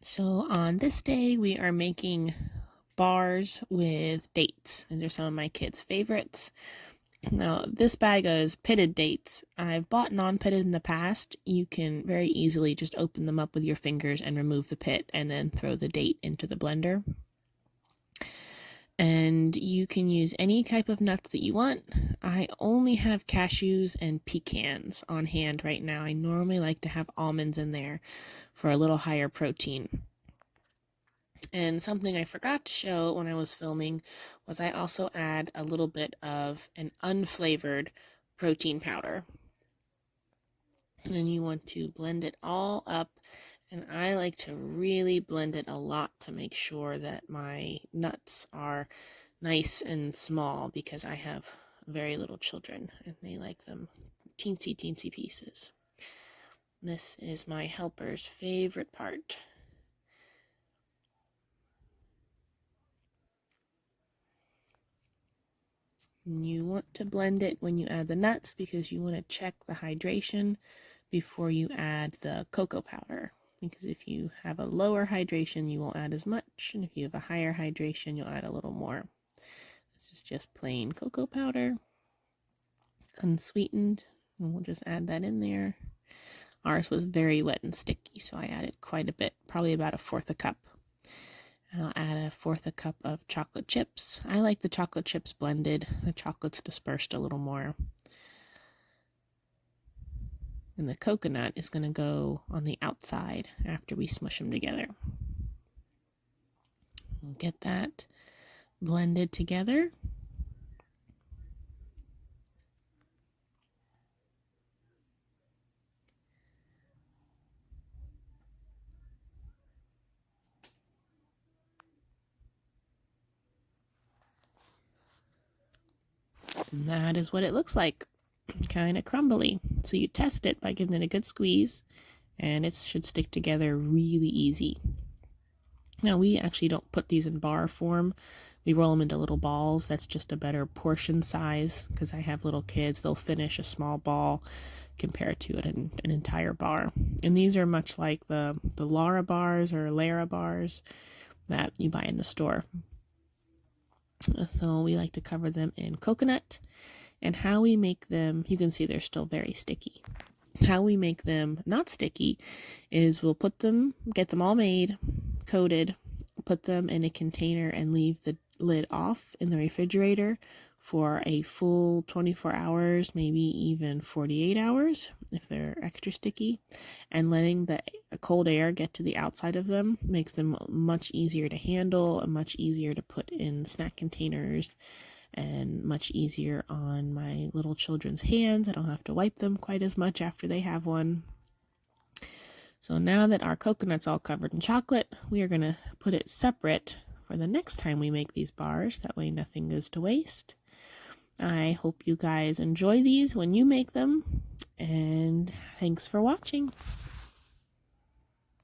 So on this day, we are making bars with dates. These are some of my kids' favorites. Now, this bag is pitted dates. I've bought non-pitted in the past. You can very easily just open them up with your fingers and remove the pit and then throw the date into the blender. And you can use any type of nuts that you want. I only have cashews and pecans on hand right now. I normally like to have almonds in there for a little higher protein. And something I forgot to show when I was filming was I also add a little bit of an unflavored protein powder. And you want to blend it all up, and I like to really blend it a lot to make sure that my nuts are nice and small because I have very little children and they like them teensy pieces. This is my helper's favorite part. You want to blend it when you add the nuts because you want to check the hydration before you add the cocoa powder. Because if you have a lower hydration, you won't add as much. And if you have a higher hydration, you'll add a little more. This is just plain cocoa powder, unsweetened. And we'll just add that in there. Ours was very wet and sticky, so I added quite a bit, probably about 1/4 cup. And I'll add 1/4 cup of chocolate chips. I like the chocolate chips blended. The chocolate's dispersed a little more. And the coconut is going to go on the outside after we smush them together. We'll get that blended together. And that is what it looks like, kind of crumbly. So you test it by giving it a good squeeze, and it should stick together really easy. Now, we actually don't put these in bar form. We roll them into little balls. That's just a better portion size because I have little kids. They'll finish a small ball compared to an entire bar. And these are much like the larabars or larabars that you buy in the store. So we like to cover them in coconut. And how we make them, you can see they're still very sticky. How we make them not sticky is we'll get them all made, coated, put them in a container and leave the lid off in the refrigerator for a full 24 hours, maybe even 48 hours if they're extra sticky. And letting the cold air get to the outside of them makes them much easier to handle and much easier to put in snack containers and much easier on my little children's hands. I don't have to wipe them quite as much after they have one. So now that our coconut's all covered in chocolate, we are going to put it separate for the next time we make these bars. That way nothing goes to waste. I hope you guys enjoy these when you make them, and thanks for watching.